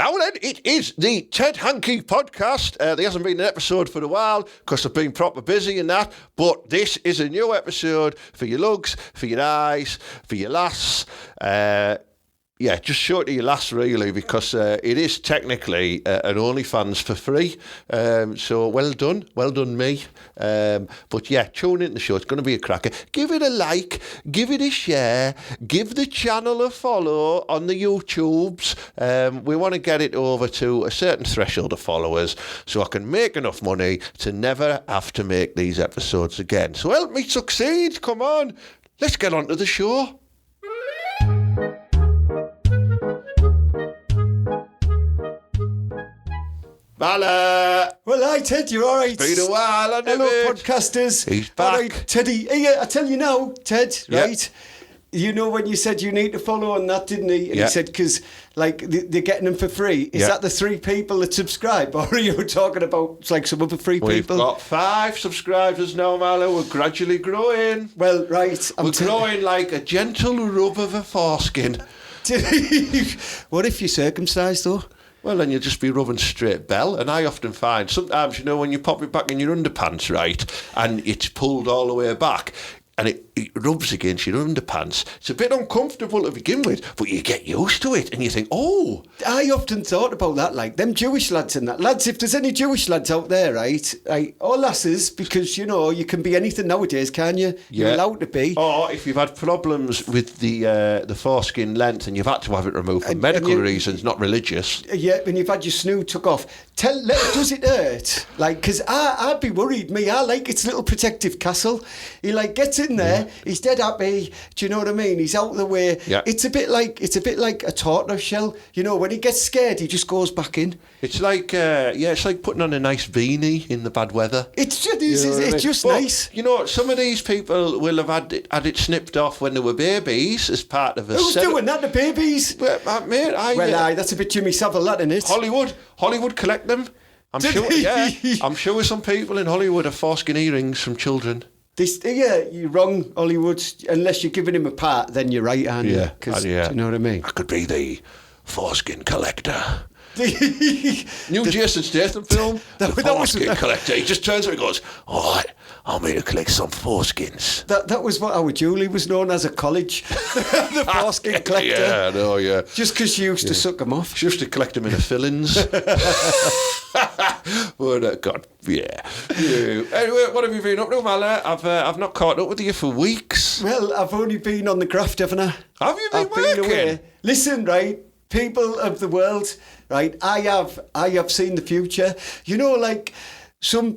Now then, it is the Ted Hanky podcast. There hasn't been an episode for a while because I've been proper busy and that, but this is a new episode for your lugs, for your eyes, for your lass. Just show it to your lass, really, because it is technically an OnlyFans for free. So well done me. But yeah, tune in the show. It's going to be a cracker. Give it a like, give it a share, give the channel a follow on the YouTubes. We want to get it over to a certain threshold of followers so I can make enough money to never have to make these episodes again. So help me succeed. Come on, let's get on to the show. Mala! Well, hi, Ted, you're all right? Been a while, hasn't Hello, it? podcasters. He's back. All right, Teddy. I tell you now, Ted, Yeah. right? You know when you said you need to follow on that, didn't he? And Yeah. he said, because, like, they're getting them for free. Is Yeah. that the 3 people that subscribe? Or are you talking about, like, some other 3 We've people? got 5 subscribers now, Mala. We're gradually growing. Well, right. We're growing like a gentle rub of a foreskin. What if you're circumcised, though? Well, then you'll just be rubbing straight bell. And I often find, sometimes, you know, when you pop it back in your underpants, right, and it's pulled all the way back, and it rubs against your underpants. It's a bit uncomfortable to begin with, but you get used to it and you think, oh. I often thought about that, like, them Jewish lads and that. Lads, if there's any Jewish lads out there, right, or lasses, because, you know, you can be anything nowadays, can't you? Yeah. You're allowed to be. Or if you've had problems with the foreskin length and you've had to have it removed for medical reasons, not religious. Yeah, when you've had your snoo took off. Does it hurt? Like, because I'd be worried. I like its little protective castle. He, like, gets in there, he's dead happy, do you know what I mean? He's out of the way. Yeah. It's a bit like a tortoise shell. You know, when he gets scared, he just goes back in. It's like, it's like putting on a nice beanie in the bad weather. It's just, You know what I mean? just But, nice. You know, some of these people will have had it snipped off when they were babies as part of a Who's doing that, the babies? Well, mate, That's a bit Jimmy Savile, that, isn't it? Hollywood collect them. I'm sure some people in Hollywood have foreskin earrings from children. You're wrong, Hollywood. Unless you're giving him a part, then you're right, aren't you? Do you know what I mean? I could be the foreskin collector. New Jason Statham film, The Foreskin Collector. He just turns around and goes, all right, I'm here to collect some foreskins. That was what our Julie was known as at college. The foreskin collector. Yeah, I know, yeah. Just because she used to suck them off. She used to collect them in the fillings. But, God, yeah. Anyway, what have you been up to, Mala? I've not caught up with you for weeks. Well, I've only been on the graft, haven't I? Have you been I've working? been away. Listen, right, people of the world, right, I have seen the future. You know, like, some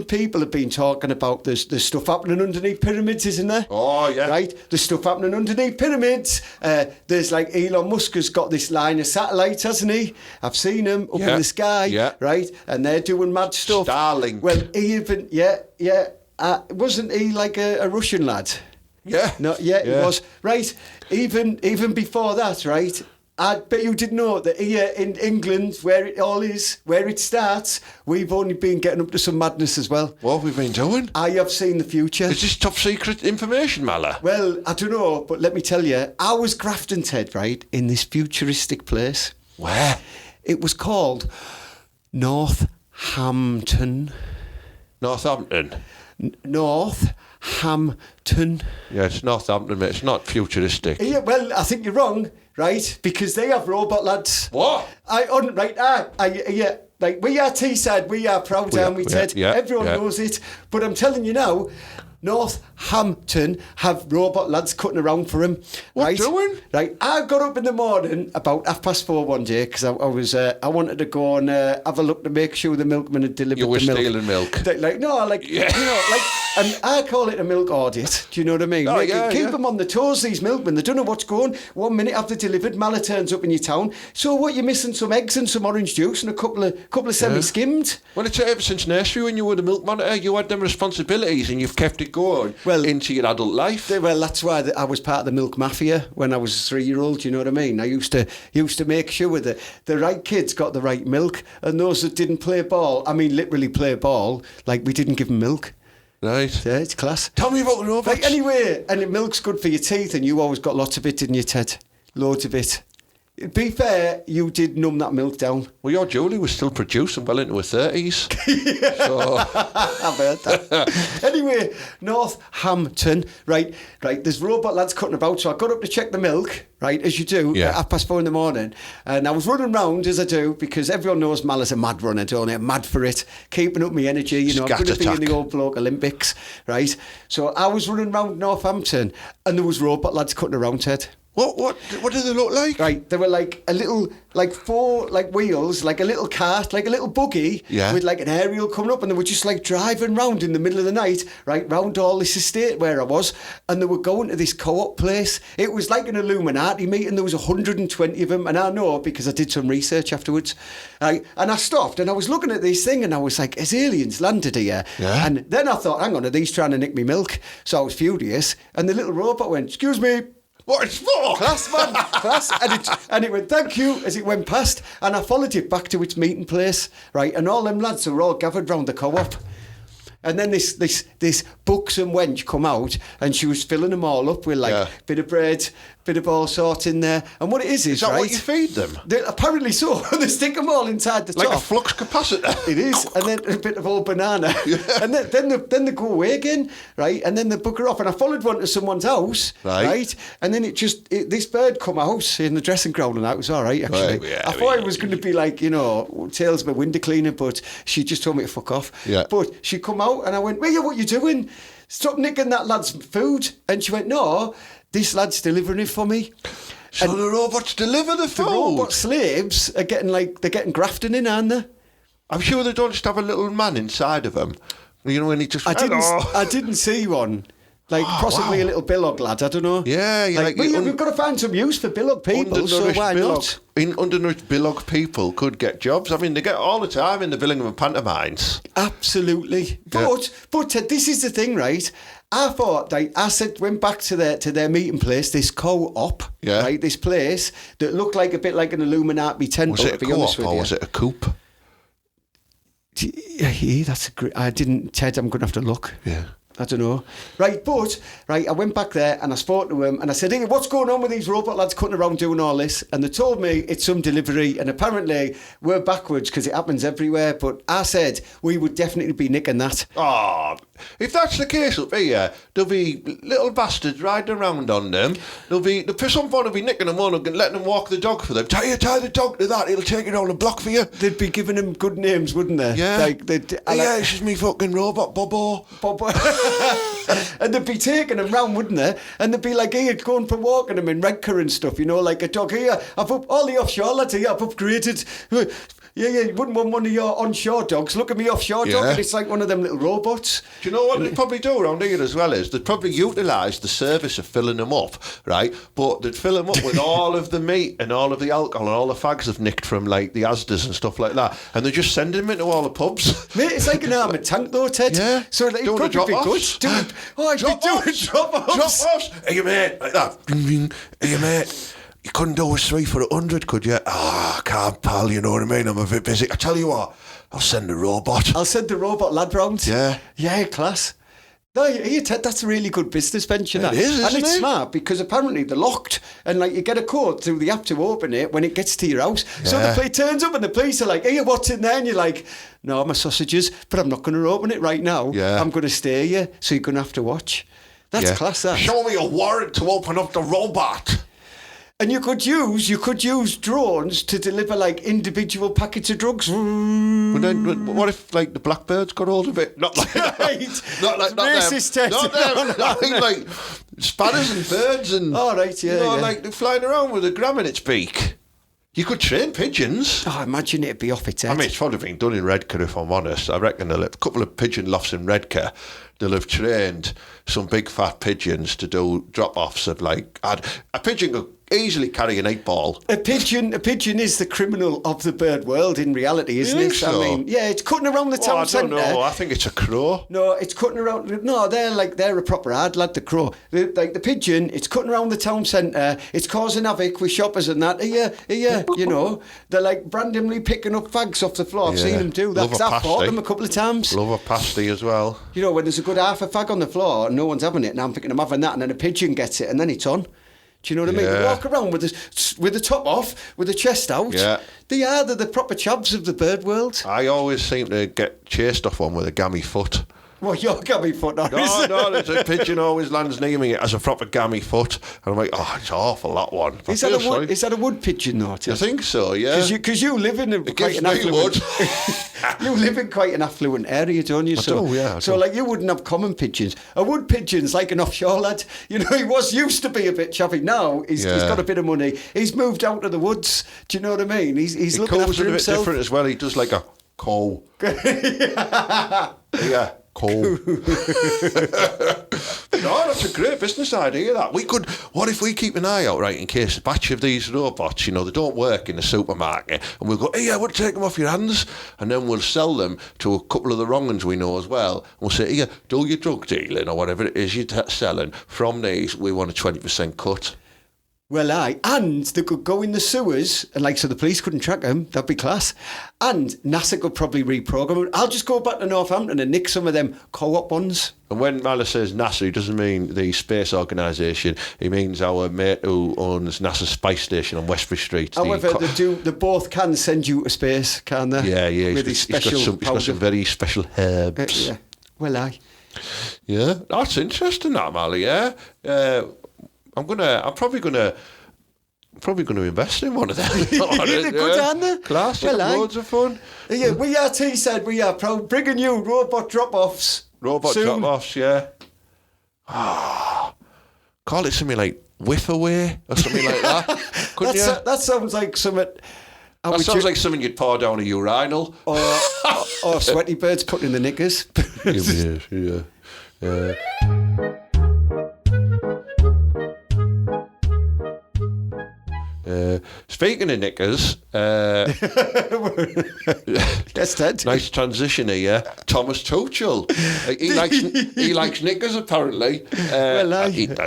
people have been talking about there's stuff happening underneath pyramids, isn't there? Oh, yeah. Right? There's stuff happening underneath pyramids. There's, like, Elon Musk has got this line of satellites, hasn't he? I've seen him up in the sky, right? And they're doing mad stuff. Starlink. Well, even, wasn't he like a Russian lad? Yeah. No, he was. Right, even before that, right, I bet you didn't know that here in England, where it all is, where it starts, we've only been getting up to some madness as well. What have we been doing? I have seen the future. Is this top secret information, Mala? Well, I don't know, but let me tell you, I was grafting, Ted, right, in this futuristic place. Where? It was called Northampton. Northampton? Northampton. Yeah, it's Northampton, mate. It's not futuristic. Yeah, well, I think you're wrong, right? Because they have robot lads. What? Like, we are Teesside, we are proud, aren't we, Ted? Everyone knows it. But I'm telling you now, Northampton have robot lads cutting around for him. What doing? Right, I got up in the morning about 4:30 one day because I wanted to go and have a look to make sure the milkman had delivered the milk. You were stealing milk. And I call it a milk audit. Do you know what I mean? Keep them on the toes, these milkmen. They don't know what's going. 1 minute after delivered, Mala turns up in your town. So what, you're missing some eggs and some orange juice and a couple of semi-skimmed? Well, it's ever since nursery when you were the milk monitor, you had them responsibilities and you've kept it going into your adult life. Well, that's why I was part of the milk mafia when I was a 3-year-old. Do you know what I mean? I used to make sure that the right kids got the right milk, and those that didn't play ball, I mean literally play ball, like we didn't give them milk. Right. Yeah, it's class. Tell me about the robots. Like, anyway, and the milk's good for your teeth, and you always got lots of it, didn't you, Ted? Loads of it. be fair, you did numb that milk down. Well, your Julie was still producing well into her 30s. So. I've heard that. Anyway, Northampton, right, there's robot lads cutting about, so I got up to check the milk, right, as you do, at 4:30 in the morning, and I was running round, as I do, because everyone knows Malice a mad runner, don't they? Mad for it, keeping up my energy, you know, I'm going to be in the old bloke Olympics, right? So I was running round Northampton, and there was robot lads cutting around, Ted. What do they look like? Right, they were like a little, like 4 like wheels, like a little cart, like a little buggy with like an aerial coming up, and they were just like driving round in the middle of the night, right, round all this estate where I was, and they were going to this co-op place. It was like an Illuminati meeting. There was 120 of them, and I know because I did some research afterwards. Right, and I stopped and I was looking at this thing, and I was like, has aliens landed here? Yeah. And then I thought, hang on, are these trying to nick me milk? So I was furious, and the little robot went, excuse me. What it's for? Class, man, class. And it went, thank you, as it went past. And I followed it back to its meeting place, right? And all them lads were all gathered round the co-op. And then this buxom wench come out, and she was filling them all up with like bit of bread, bit of all sorts in there. And what it is that right, what you feed them? Apparently so. They stick them all inside the top. Like a flux capacitor. It is. And then a bit of old banana. Yeah. And then they go away again, right? And then they bugger off. And I followed one to someone's house, right? And then this bird come out in the dressing ground, and that was all right, actually. Right, I thought it was going to be like, you know, Tales of a window cleaner, but she just told me to fuck off. Yeah. But she come out, and I went, well, what you doing? Stop nicking that lad's food. And she went, no, this lad's delivering it for me. So and the robots deliver the food? The robot slaves are getting grafting in, aren't they? I'm sure they don't just have a little man inside of them. You know, when he just... I didn't see one. Like, possibly a little bilog lad, I don't know. Yeah. We've got to find some use for bilog people, so why not? Undernourished bilog people could get jobs. I mean, they get it all the time in the Billingham and pantomimes. Absolutely. But this is the thing, right? I thought, went back to their meeting place, this co-op, right? This place that looked like a bit like an Illuminati temple. Was it a co-op or was it a coop? Yeah, that's a great... Ted, I'm going to have to look. Yeah. I don't know. Right, I went back there and I spoke to him and I said, hey, what's going on with these robot lads cutting around doing all this? And they told me it's some delivery, and apparently we're backwards because it happens everywhere. But I said we would definitely be nicking that. Oh, if that's the case up here, there'll be little bastards riding around on them. Someone will be nicking them on and letting them walk the dog for them. Tie the dog to that, it'll take it all the block for you. They'd be giving them good names, wouldn't they? Yeah. This is me fucking robot, Bobo. And they'd be taking them round, wouldn't they? And they'd be like, here, going for walking them in Redcar and stuff, you know, like a dog. Here, all the offshore lads here, I've upgraded. Yeah, you wouldn't want one of your onshore dogs. Look at me offshore dog, and it's like one of them little robots. Do you know what they'd probably do around here as well is they'd probably utilise the service of filling them up, right? But they'd fill them up with all of the meat and all of the alcohol and all the fags they've nicked from like the Asdas and stuff like that, and they just send them into all the pubs. Mate, it's like an armoured tank though, Ted. Yeah. So it'd probably be good. Drop-offs. Hey, mate, like that. Hey, mate. You couldn't do us 3 for 100, could you? I can't, pal, you know what I mean? I'm a bit busy. I tell you what, I'll send the robot. I'll send the robot lad round. Yeah. Yeah, class. No, Ted, that's a really good business venture. It is, isn't it? And it's smart because apparently they're locked, and like you get a code through the app to open it when it gets to your house. Yeah. So the police turns up and the police are like, hey, what's in there? And you're like, no, my sausages, but I'm not going to open it right now. Yeah. I'm going to stay here, so you're going to have to watch. That's class, that. Show me a warrant to open up the robot. And you could use drones to deliver like individual packets of drugs. But then, what if like the blackbirds got hold of it? Not like not racist them. Not them. I mean, like spanners and birds and like they're flying around with a gram in its beak. You could train pigeons. Oh, imagine it'd be off its head. I mean, it's probably been done in Redcar, if I'm honest. I reckon a couple of pigeon lofts in Redcar, they'll have trained some big fat pigeons to do drop-offs of like... A pigeon could easily carry an 8-ball. A pigeon is the criminal of the bird world in reality, isn't it? So? I mean, yeah, it's cutting around the town centre. I don't know. I think it's a crow. No, it's cutting around... No, they're a proper hard lad, the crow. The pigeon, it's cutting around the town centre. It's causing havoc with shoppers and that. Here, you know. They're like randomly picking up fags off the floor. I've seen them do that because I've fought them a couple of times. Love a pasty as well. You know, when there's a good half a fag on the floor and no one's having it, and I'm thinking I'm having that, and then a pigeon gets it, and then it's on. Do you know what I mean? They walk around with the top off, with the chest out. Yeah. They're the proper chavs of the bird world. I always seem to get chased off one with a gammy foot. Well, you're gammy foot now. No, there's a pigeon always lands near me as a proper gammy foot. And I'm like, oh, it's awful, that one. Is that a wood pigeon, though? I think so, yeah. Because you live in quite an affluent... You live in quite an affluent area, don't you? I do. So, like, you wouldn't have common pigeons. A wood pigeon's like an offshore lad. You know, he used to be a bit chappy. Now, he's got a bit of money. He's moved out of the woods. Do you know what I mean? He's looking after himself. He comes a bit different as well. He does like a coal. Yeah. Cool. No, that's a great business idea, that. What if we keep an eye out, right, in case a batch of these robots, they don't work in the supermarket, and we'll go, hey, I want to take them off your hands, and then we'll sell them to a couple of the wrong ones we know as well. And we'll say, here, do your drug dealing or whatever it is you're selling. From these, we want a 20% cut. Well, and they could go in the sewers, and so the police couldn't track them. That'd be class. And NASA could probably reprogram them. I'll just go back to Northampton and nick some of them co-op ones. And when Malice says NASA, he doesn't mean the space organisation. He means our mate who owns NASA's space station on Westbury Street. However, they both can send you to space, can they? Yeah. With He's got some very special herbs. Yeah. Well, Yeah, that's interesting, that, Mally. Yeah. I'm probably gonna invest in one of them. Good, aren't they? Class, loads of fun. Yeah, we are Teesside. We are proud bringing you robot drop-offs. Drop-offs, yeah. Call it something like Whiff away or something like that. Couldn't you? That sounds like something. That sounds like something you'd pour down a urinal. Or sweaty birds putting in the knickers. Yeah. Speaking of knickers, yes, Ted. Nice transition here. Thomas Tuchel, he likes knickers apparently. I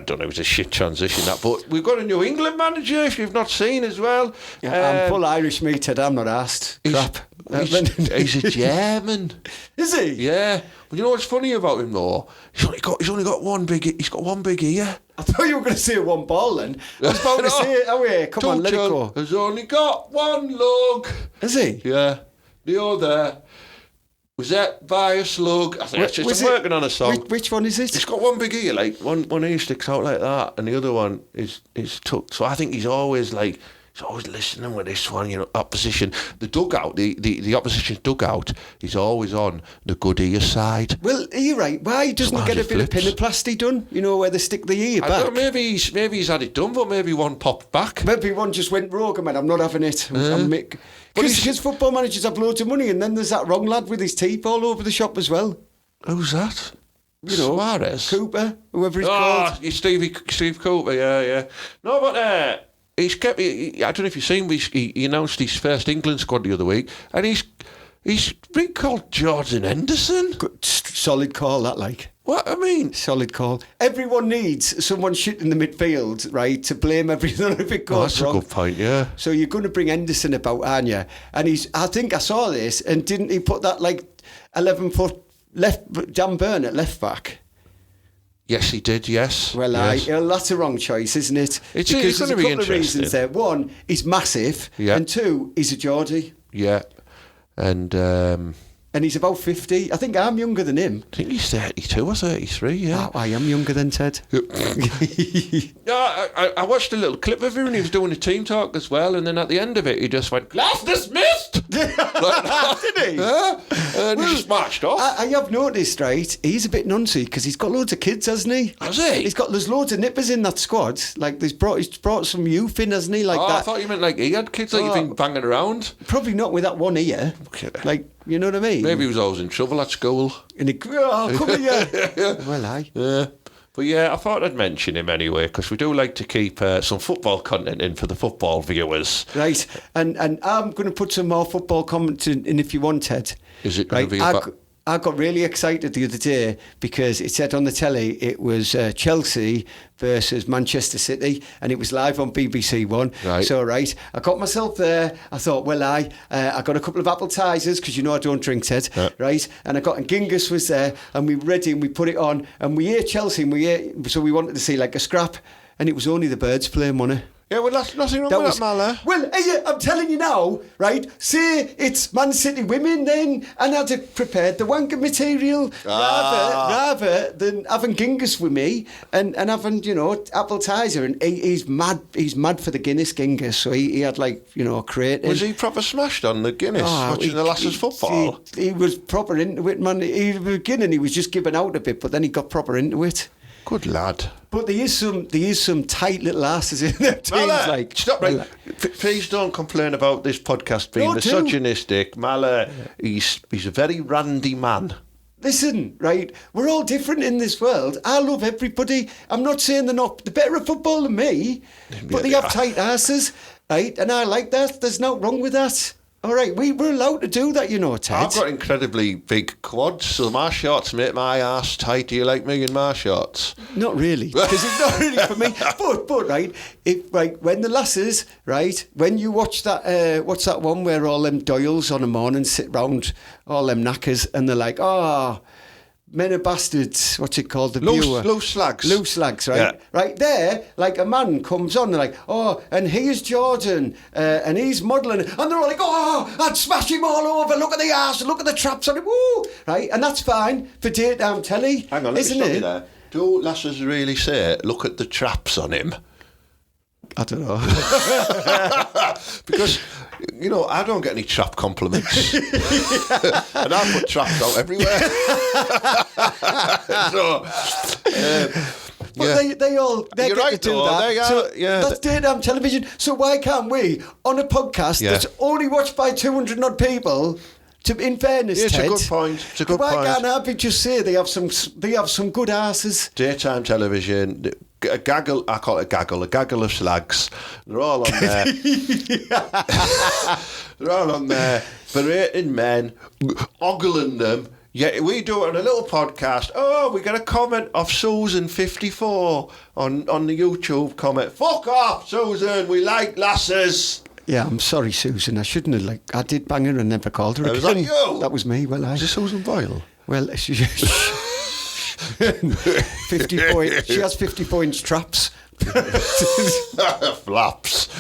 don't know, it was a shit transition that, but we've got a New England manager. If you've not seen as well, I'm full Irish, me, Ted. I'm not asked. Crap. He's a German. Is he? Yeah. Well, you know what's funny about him though? He's only got one big. He's got one big ear. I thought you were going to say one ball then. I was about to say it. Oh yeah, come on, let it go. Has only got one lug. Is he? Yeah. The other was that by a slug. I think I'm working on a song. Which one is it? He's got one big ear, like one ear sticks out like that, and the other one is tucked. So I think he's always listening with this one, opposition. The dugout, the opposition's dugout, is always on the good ear side. Well, you're right. Why doesn't he get a bit of pinoplasty done? Where they stick the ear back? I don't know, maybe he's had it done, but maybe one popped back. Maybe one just went rogue and went, I'm not having it. Because football managers have loads of money, and then there's that wrong lad with his teeth all over the shop as well. Who's that? Suarez? Cooper, whoever he's called. Steve Cooper, yeah. No, but... He's kept. I don't know if you've seen, but he announced his first England squad the other week, and he's been called Jordan Henderson. Good, solid call, that like. What I mean? Solid call. Everyone needs someone shit in the midfield, right, to blame everything if it goes wrong. That's a good point, yeah. So you're going to bring Henderson about, aren't you? And I think I saw this, and didn't he put that 11-foot left Dan Burn at left back? Yes, he did, yes. Well, yes. That's a wrong choice, isn't it? It's going to be interesting. There's a couple of reasons there. One, he's massive, and two, he's a Geordie. Yeah, and he's about 50. I think I'm younger than him. I think he's 32 or 33, yeah. Oh, I am younger than Ted. I watched a little clip of him and he was doing a team talk as well, and then at the end of it he just went, "Class dismissed!" Did he? Yeah. And he just marched off. I have noticed, right, he's a bit nuncy because he's got loads of kids, hasn't he? Has he? There's loads of nippers in that squad. Like, he's brought some youth in, hasn't he? Like that. I thought you meant like he had kids that you've been banging around. Probably not with that one ear. Okay. Like, you know what I mean? Maybe he was always in trouble at school. And come here. Well, aye. Yeah. But yeah, I thought I'd mention him anyway, because we do like to keep some football content in for the football viewers. Right. And I'm going to put some more football comment in if you want, Ted. Is it going to be I got really excited the other day because it said on the telly it was Chelsea versus Manchester City, and it was live on BBC One. Right. So, right, I got myself there. I thought, well, I got a couple of appetisers because I don't drink, Ted, right? And and Genghis was there, and we read it and we put it on, and we ate Chelsea, and so we wanted to see like a scrap. and it was only the birds playing money. Yeah, well, that's nothing wrong with that, Mala. Well, I'm telling you now, right? Say it's Man City women then, and I'd have prepared the wanker material rather than having Genghis with me and having, appetizer. And he's mad for the Guinness Genghis, so he had created. Was he proper smashed on the Guinness watching the lasses football? He was proper into it, man. He was beginning, he was just giving out a bit, but then he got proper into it. Good lad. But there is some tight little asses in their teams. Mala, stop right. Please don't complain about this podcast being misogynistic. Mala, he's a very randy man. Listen, right, we're all different in this world. I love everybody. I'm not saying they're better at football than me, but they have tight asses, right? And I like that. There's no wrong with that. All right, we're allowed to do that, Ted. I've got incredibly big quads, so my shorts make my arse tight. Do you like me in my shorts? Not really, because it's not really for me. But right, when the lasses, right, when you watch that, what's that one where all them Doyles on a morning sit round, all them knackers, and they're like, men are bastards, what's it called? The loose slags. slags. Loose slags, right? Yeah. Right there, like a man comes on, they're like, and here's Jordan, and he's modelling, and they're all like, I'd smash him all over, look at the arse, look at the traps on him, woo! Right? And that's fine for daytime telly, Hang on, isn't it? There. Do lasses really say, look at the traps on him? I don't know. Because, I don't get any trap compliments. And I put traps out everywhere. But they get right, to do that. That's daytime television. So why can't we, on a podcast that's only watched by 200 odd people, in fairness, it's Ted, a good point. Why can't I just say they have some good asses? Daytime television. A gaggle of slags. They're all on there. They're all on there, berating men, ogling them. Yeah, we do it on a little podcast. We got a comment of Susan54 on the YouTube comment. Fuck off, Susan, we like lasses. Yeah, I'm sorry, Susan. I shouldn't have, I did bang her and never called her again. Was that you? That was me. Well, Is it Susan Doyle? Well, 50 points. She has 50 points traps. Flaps.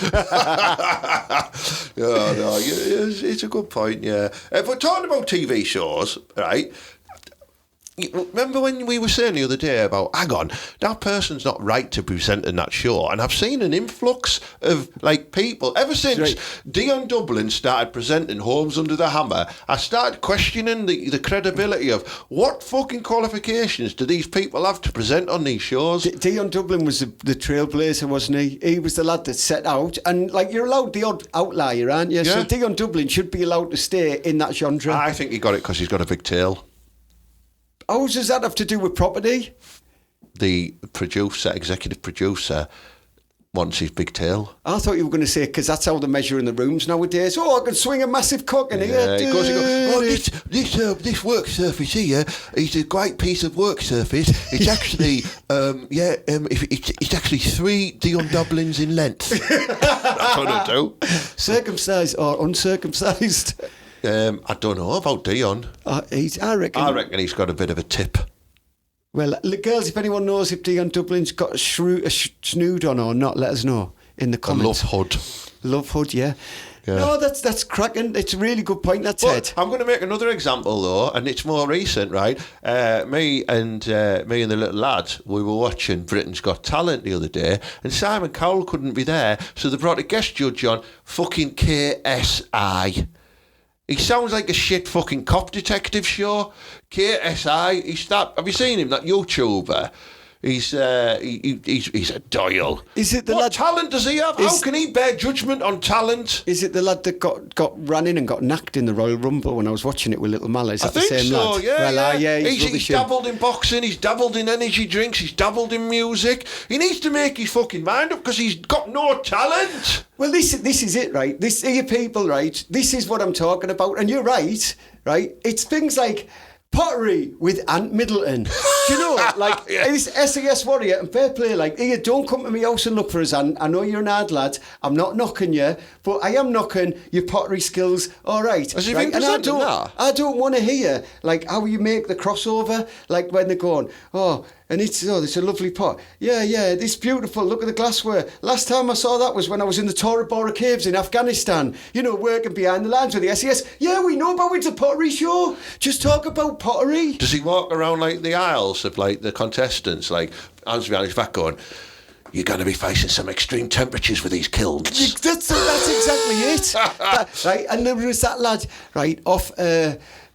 No, it's a good point, yeah. If we're talking about TV shows, right, remember when we were saying the other day about, hang on, that person's not right to be presenting that show, and I've seen an influx of people ever since Dion Dublin started presenting Homes Under the Hammer. I started questioning the credibility of what fucking qualifications do these people have to present on these shows. Dion Dublin was the trailblazer, wasn't he? He was the lad that set out, and you're allowed the odd outlier, aren't you? Yeah. So Dion Dublin should be allowed to stay in that genre. I think he got it because he's got a big tail. How does that have to do with property? The executive producer, wants his big tail. I thought you were going to say, because that's how they measure in the rooms nowadays. I can swing a massive cock in here. He goes, this work surface here is a great piece of work surface. It's actually, it's actually 3 Dion Dublins in length. That's what I do. Circumcised or uncircumcised? I don't know about Dion. I reckon he's got a bit of a tip. Well, girls, if anyone knows if Dion Dublin's got a snood on or not, let us know in the comments. Love hood, yeah. No, that's cracking. It's a really good point, that's it. I'm going to make another example, though, and it's more recent, right? Me and the little lads, we were watching Britain's Got Talent the other day, and Simon Cowell couldn't be there, so they brought a guest judge on, fucking KSI. He sounds like a shit fucking cop detective show. KSI. Have you seen him? That YouTuber. He's a Doyle. Is it the what lad? Talent does he have? How can he bear judgment on talent? Is it the lad that got ran in and got knacked in the Royal Rumble when I was watching it with little Malice? I think the same so. Lad? Yeah, well, yeah. He's dabbled in boxing. He's dabbled in energy drinks. He's dabbled in music. He needs to make his fucking mind up because he's got no talent. Well, this is it, right? This are you people, right? This is what I'm talking about, and you're right. It's things like pottery with Ant Middleton. Do you know, this SAS Warrior, and fair play, here, don't come to my house and look for us, Ant. I know you're an hard lad. I'm not knocking you, but I am knocking your pottery skills, all right. Has he been presenting that? I don't want to hear, how you make the crossover, when they're going, And it's a lovely pot. Yeah, it's beautiful. Look at the glassware. Last time I saw that was when I was in the Boro caves in Afghanistan. You know, working behind the lines with the SES. Yeah, we know about it's a pottery show. Just talk about pottery. Does he walk around like the aisles of like the contestants, like hands behind his back, going, "You're going to be facing some extreme temperatures with these kilns"? That's exactly it. Right, and there was that lad, right, off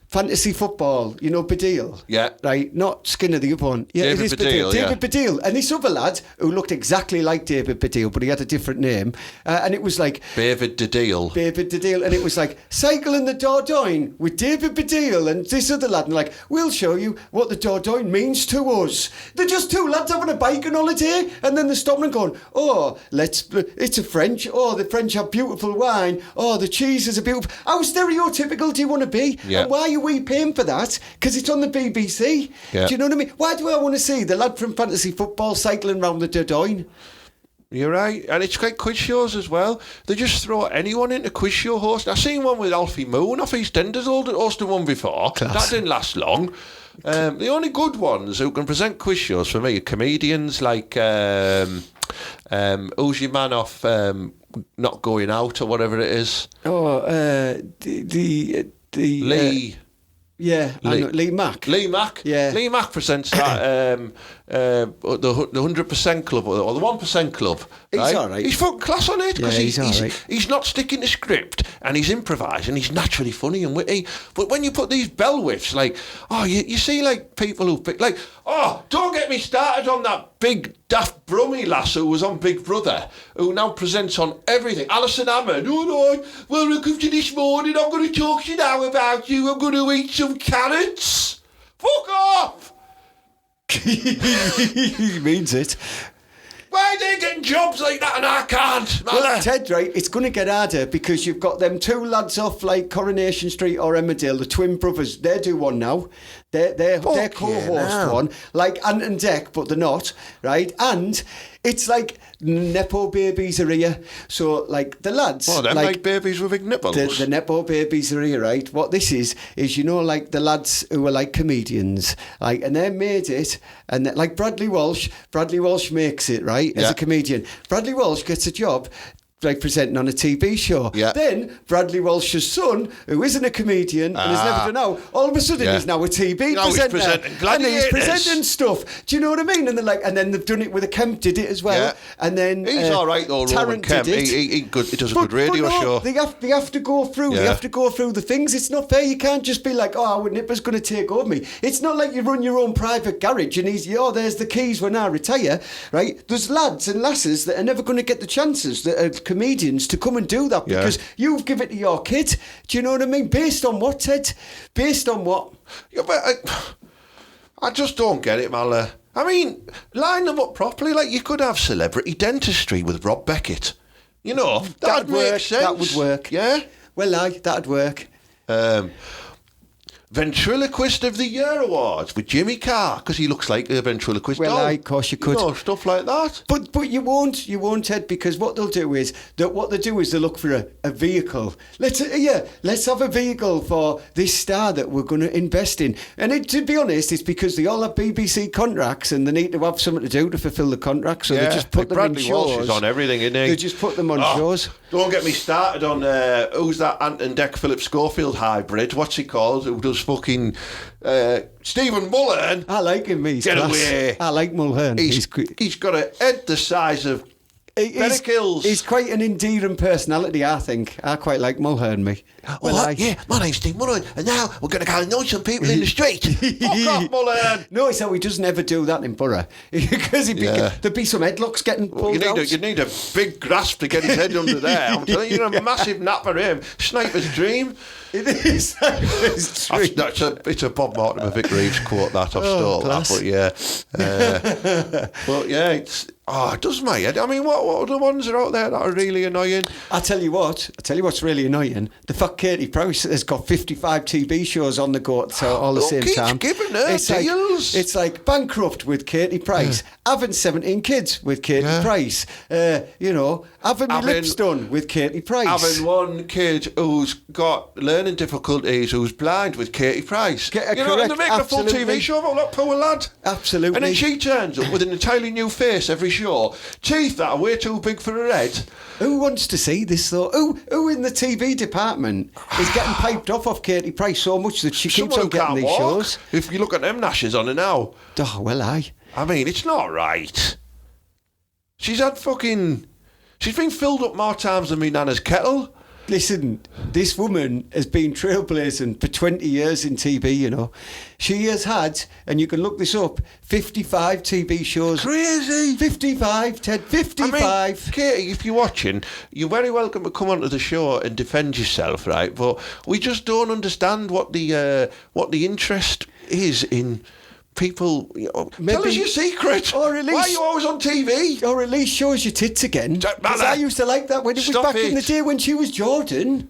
fantasy football, you know, Badil. Yeah. Right, not Skinner, the other one. Yeah, David it is Baddiel, yeah. David Baddiel. And this other lad who looked exactly like David Baddiel, but he had a different name. And it was like... David Baddiel. David Baddiel. And it was like, cycle in the Dordogne with David Baddiel and this other lad. And like, we'll show you what the Dordogne means to us. They're just two lads having a bike on holiday. And then they're stopping and going, oh, it's a French. Oh, the French have beautiful wine. Oh, the cheese is a beautiful... How stereotypical do you want to be? Yeah. And why are we paying for that? Because it's on the BBC. Yeah. Do you know what I mean? Why do I want to see the lad from fantasy football cycling round the Dordogne? You're right. And it's like quiz shows as well. They just throw anyone into quiz show host. I've seen one with Alfie Moon off EastEnders hosted one before. Class. That didn't last long. The only good ones who can present quiz shows for me are comedians like who's your man off Not Going Out or whatever it is. Oh, the Lee. Yeah, Lee Mack. Lee Mack. Yeah. Lee Mack presents that the 100% Club or the 1% Club. He's right? all right. He's fucking class on it because he's all right. He's not sticking to script and he's improvising. He's naturally funny and witty. But when you put these bell whiffs, like, oh, you see like people who pick, like, oh, don't get me started on that big daft Brummy lass who was on Big Brother, who now presents on everything. Alison Hammond, all right, well, look up to this morning, I'm going to talk to you now about you, I'm going to eat some carrots. Fuck off! He means it. Why are they getting jobs like that and I can't? Well, Ted, right, it's going to get harder because you've got them two lads off like Coronation Street or Emmerdale, the twin brothers. They do one now. They're co-host one, like Ant and Dec, but they're not, right? And it's like Nepo babies are here. So, like, the lads... Oh, them like babies with big nipples. The Nepo babies are here, right? What this is, you know, like the lads who are like comedians, like, and they made it, and like Bradley Walsh makes it, right, as a comedian. Bradley Walsh gets a job like presenting on a TV show. Yeah. Then Bradley Walsh's son, who isn't a comedian and has never done out, all of a sudden he's now a TV presenter. And he's presenting stuff. Do you know what I mean? And they're like, and then they've done it with a Kemp did it as well. Yeah. And then he's all right though, Roman Kemp. He does a good radio show. They have to go through. Yeah. They have to go through the things. It's not fair. You can't just be like, oh, our nipper's going to take over me. It's not like you run your own private garage and there's the keys when I retire, right? There's lads and lasses that are never going to get the chances that are comedians to come and do that because you've given it to your kid. Do you know what I mean? Based on what, Ted? Based on what? Yeah, but I just don't get it, Mala. I mean, line them up properly. Like, you could have celebrity dentistry with Rob Beckett. You know, that'd make sense. That would work. Yeah? Well, that'd work. Ventriloquist of the Year Awards with Jimmy Carr because he looks like a ventriloquist. Well, of course you could. You know, stuff like that. But you won't, Ted, because what they'll do is they'll look for a vehicle. Let's have a vehicle for this star that we're going to invest in. And to be honest, it's because they all have BBC contracts and they need to have something to do to fulfil the contract. So they just put them Bradley in shows. Walsh is on everything, isn't he? They just put them on shows. Don't get me started on who's that Ant and Dec Philip Schofield hybrid? What's he called? Who does fucking Stephen Mulhern? I like him. He's Get class. away. I like Mulhern. He's got a head the size of Kills. He's quite an endearing personality, I think. I quite like Mulhern, me. Yeah, my name's Steve Mulhern, and now we're going to go annoy some people in the street. Fuck off, Mulhern! No, so he doesn't ever do that in Boro. Because there'd be some headlocks getting pulled out. You need a big grasp to get his head under there. I'm telling you, a massive nap for him. Sniper's dream. It is Sniper's dream. It's a Bob Mortimer Vic Reeves quote that I've stole that, but yeah, it's... Oh, it does my head. I mean, what other ones are out there that are really annoying? I'll tell you what's really annoying. The fact got Katie Price has got 55 TV shows on the go at all the same keeps time. giving her it's deals. Like, it's like Bankrupt with Katie Price, having 17 kids with Katie Price, having my lips done with Katie Price. Having one kid who's got learning difficulties, who's blind with Katie Price. Correct, and they're making absolutely. a full TV show about that poor lad. Absolutely. And then she turns up with an entirely new face every show. Teeth that are way too big for her head. Who wants to see this though? Who in the TV department is getting piped off Katie Price so much that she keeps on getting these shows? If you look at them gnashes on her now. Oh, well, aye. I mean, it's not right. She's been filled up more times than me nana's kettle. Listen, this woman has been trailblazing for 20 years in TV, you know. She has had, and you can look this up, 55 TV shows. Crazy. 55, Ted, 55. I mean, Katie, if you're watching, you're very welcome to come onto the show and defend yourself, right? But we just don't understand what the interest is in people. Tell us your secret. Or at least, why are you always on TV? Or at least show us your tits again. Because I used to like that when it was back in the day when she was Jordan.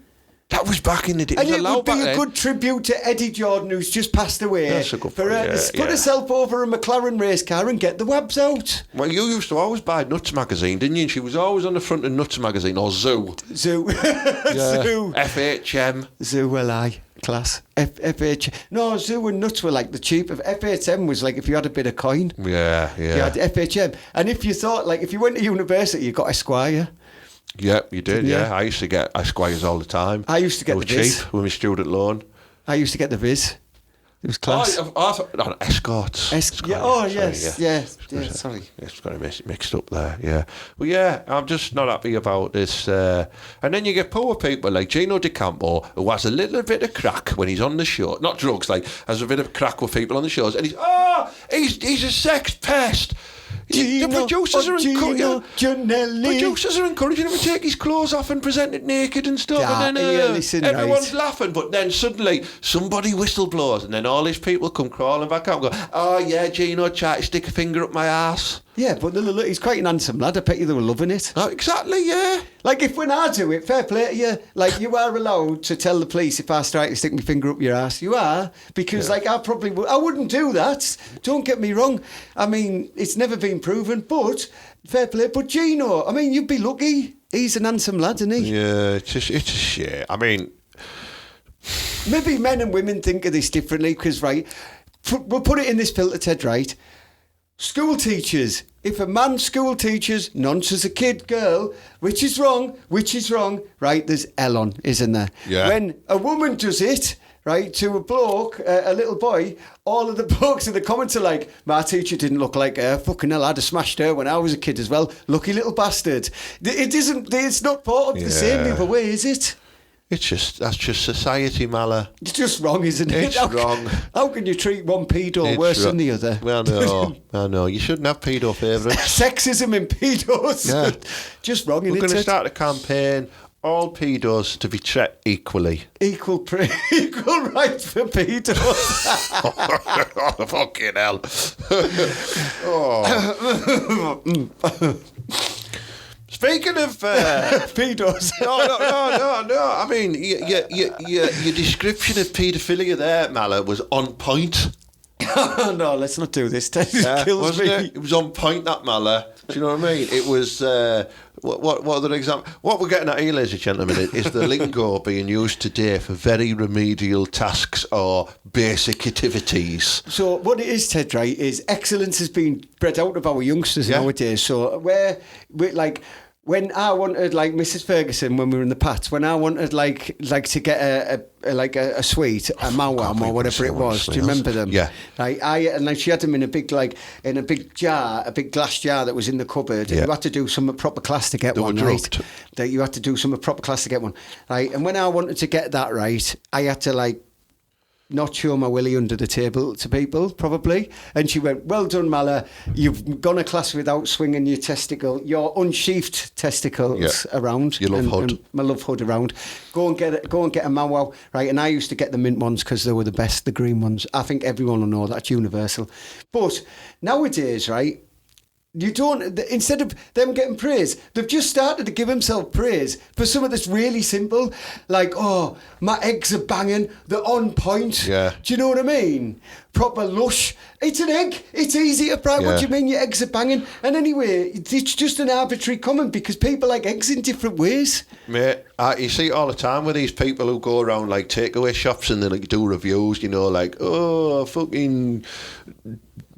That was back in the day. And it would be a good tribute to Eddie Jordan, who's just passed away. That's a good for her point, to put herself over a McLaren race car and get the webs out. Well, you used to always buy Nuts magazine, didn't you? And she was always on the front of Nuts magazine, or Zoo. Zoo. Zoo. FHM. Zoo, well, aye. Class. FH. No, Zoo and Nuts were like the cheap. FHM was like if you had a bit of coin. Yeah. You had FHM. And if you thought, like, if you went to university, you got Esquire. Yeah, you did, yeah. I used to get Esquires all the time. I used to get the Viz. Cheap with my student loan. I used to get the Viz. It was class. Escorts. Sorry. It's got it mixed up there, yeah. Well, yeah, I'm just not happy about this. And then you get poor people like Gino DeCampo, who has a little bit of crack when he's on the show. Not drugs, like, has a bit of crack with people on the shows. And he's a sex pest. The producers are encouraging him to take his clothes off and present it naked and stuff. And then everyone's laughing, but then suddenly somebody whistleblows, and then all these people come crawling back out and go, "Oh yeah, Gino tried to stick a finger up my ass." Yeah, but he's quite an handsome lad. I bet you they were loving it. Oh, exactly, yeah. Like, if when I do it, fair play to you. Like, you are allowed to tell the police if I strike to stick my finger up your ass. You are. Because, like, I wouldn't do that. Don't get me wrong. I mean, it's never been proven, but fair play. But Gino, I mean, you'd be lucky. He's an handsome lad, isn't he? Yeah, it's a shit. I mean... Maybe men and women think of this differently, because, right, we'll put it in this filter, Ted, right? School teachers. If a man school teaches nonsense a kid, girl, which is wrong, right, there's L on, isn't there? Yeah. When a woman does it, right, to a bloke, a little boy, all of the blokes in the comments are like, my teacher didn't look like her. Fucking hell, I'd have smashed her when I was a kid as well. Lucky little bastard. It's not part of the same the other way, is it? That's just society, Mala. It's just wrong, isn't it? It's wrong. How can you treat one pedo worse than the other? Well, no, I know. You shouldn't have pedo favourites. Sexism in pedos. Yeah. Just wrong, We're going to start a campaign, all pedos to be treated equally. Equal rights for pedos. Oh, fucking hell. Speaking of pedos, no. I mean, your description of paedophilia there, Mala, was on point. No, let's not do this. It kills me. It was on point, that, Mala. Do you know what I mean? It was. What other example? What we're getting at here, ladies and gentlemen, is the lingo being used today for very remedial tasks or basic activities. So what it is, Ted, right, is excellence has been bred out of our youngsters nowadays. So we're like. When I wanted, like Mrs. Ferguson, when we were in the Pats, when I wanted like to get a sweet, a mawam or whatever it was, do you remember them? Yeah. Like she had them in a big jar, a big glass jar that was in the cupboard. And you had to do some proper class to get one, right? That you had to do some proper class to get one, right? And when I wanted to get that right, I had to like not show my willy under the table to people, probably. And she went, "Well done, Mala. You've gone a class without swinging your your unsheathed testicles around. Your love hood. And my love hood around. Go and get a mawaw." Right, and I used to get the mint ones because they were the best, the green ones. I think everyone will know that's universal. But nowadays, right, You don't, instead of them getting praise, they've just started to give themselves praise for something that's really simple. Like, oh, my eggs are banging, they're on point. Yeah. Do you know what I mean? Proper lush. It's an egg. It's easy to fry. Yeah. What do you mean your eggs are banging? And anyway, it's just an arbitrary comment because people like eggs in different ways. Mate, you see it all the time with these people who go around like takeaway shops and they like do reviews, you know, like, oh, fucking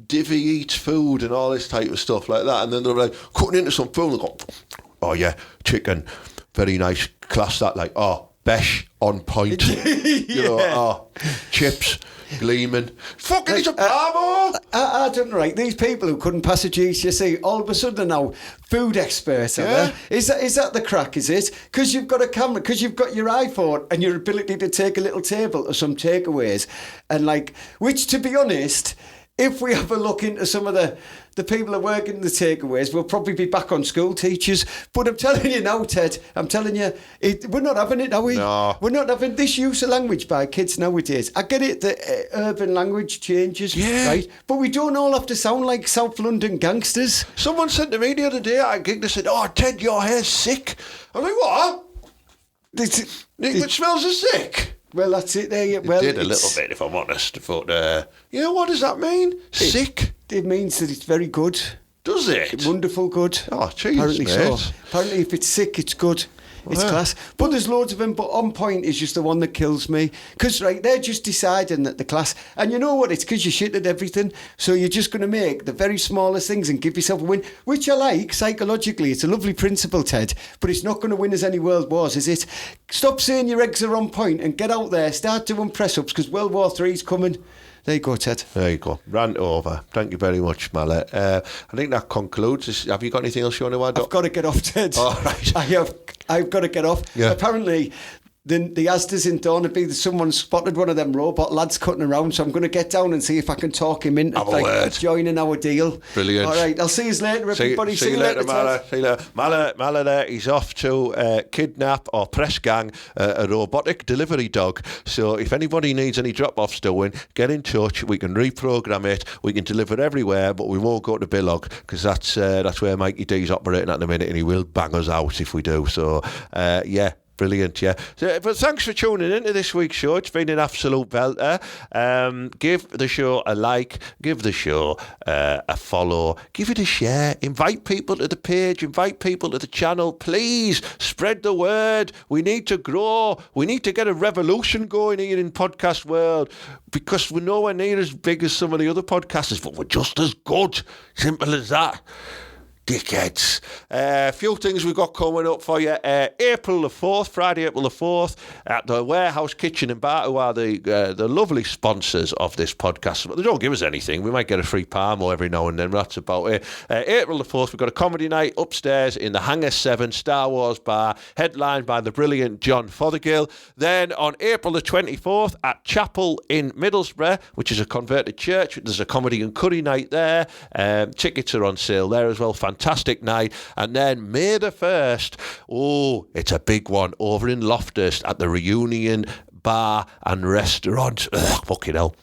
Divvy eats food and all this type of stuff like that. And then they're like cutting into some food and go, oh yeah, chicken, very nice, class that, like, oh, besh, on point. You know, oh, chips, gleaming. Fucking it's a parvo! I don't know, right? These people who couldn't pass a GCSE, all of a sudden are now food experts, are Yeah. they? Is that the crack, is it? Because you've got a camera, because you've got your iPhone and your ability to take a little table or some takeaways, and like, which to be honest, if we have a look into some of the people that work in the takeaways, we'll probably be back on school teachers. But I'm telling you now, Ted, we're not having it, are we? No. We're not having this use of language by kids nowadays. I get it that urban language changes, right? But we don't all have to sound like South London gangsters. Someone said to me the other day at a gig, they said, oh, Ted, your hair's sick. I'm like, what? It smells of sick. Well, that's it there. Well, It did a little bit, if I'm honest. But, you know, what does that mean? Sick? It means that it's very good. Does it? Wonderful good. Oh, jeez, Apparently mate. so. Apparently if it's sick, it's good. It's Yeah. class. But there's loads of them, but on point is just the one that kills me. Because, right, they're just deciding that the class... And you know what? It's because you shit at everything. So you're just going to make the very smallest things and give yourself a win, which I like psychologically. It's a lovely principle, Ted. But it's not going to win us any world wars, is it? Stop saying your eggs are on point and get out there. Start doing press-ups because World War III's coming. There you go, Ted. There you go. Rant over. Thank you very much, Mallet. I think that concludes this. Have you got anything else you want to add? I've got to get off, Ted. Oh, right. I've got to get off. Yeah. Apparently, the Asda's in Dornaby, someone spotted one of them robot lads cutting around, so I'm going to get down and see if I can talk him into Have a word. joining our deal. Brilliant. All right, I'll see you later, everybody. See you later, Mallet. Ted. See you later. Mallet there, he's off to kidnap or press gang a robotic delivery dog. So if anybody needs any drop-offs doing, get in touch. We can reprogram it. We can deliver everywhere, but we won't go to Billock because that's where Mikey D's operating at the minute, and he will bang us out if we do. So, yeah. Brilliant, yeah. So, but thanks for tuning into this week's show. It's been an absolute belter. Give the show a like, give the show a follow, give it a share, invite people to the page, invite people to the channel. Please spread the word. We need to grow. We need to get a revolution going here in podcast world because we're nowhere near as big as some of the other podcasters, but we're just as good. Simple as that. Dickheads. A few things we've got coming up for you. April the 4th, Friday, April the 4th, at the Warehouse Kitchen and Bar, who are the lovely sponsors of this podcast. But they don't give us anything. We might get a free Parmo every now and then, but that's about it. April the 4th, we've got a comedy night upstairs in the Hangar 7 Star Wars Bar, headlined by the brilliant John Fothergill. Then on April the 24th, at Chapel in Middlesbrough, which is a converted church, there's a comedy and curry night there. Tickets are on sale there as well. Fantastic night. And then May the 1st, it's a big one over in Loftus at the Reunion Bar and Restaurant. Fucking hell.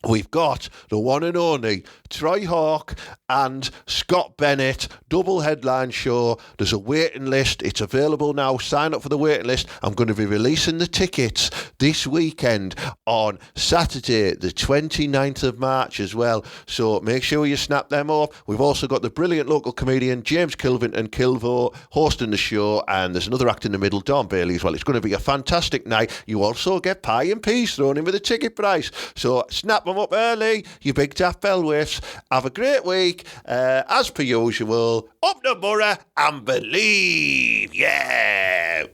We've got the one and only Troy Hawk and Scott Bennett, double headline show. There's a waiting list. It's available now. Sign up for the waiting list. I'm going to be releasing the tickets this weekend on Saturday, the 29th of March as well. So make sure you snap them up. We've also got the brilliant local comedian James Kilvin and Kilvo hosting the show, and there's another act in the middle, Don Bailey as well. It's going to be a fantastic night. You also get pie and peas thrown in with the ticket price. So snap them up early, you big daft bell whiffs. Have a great week. As per usual, up the borough and believe. Yeah.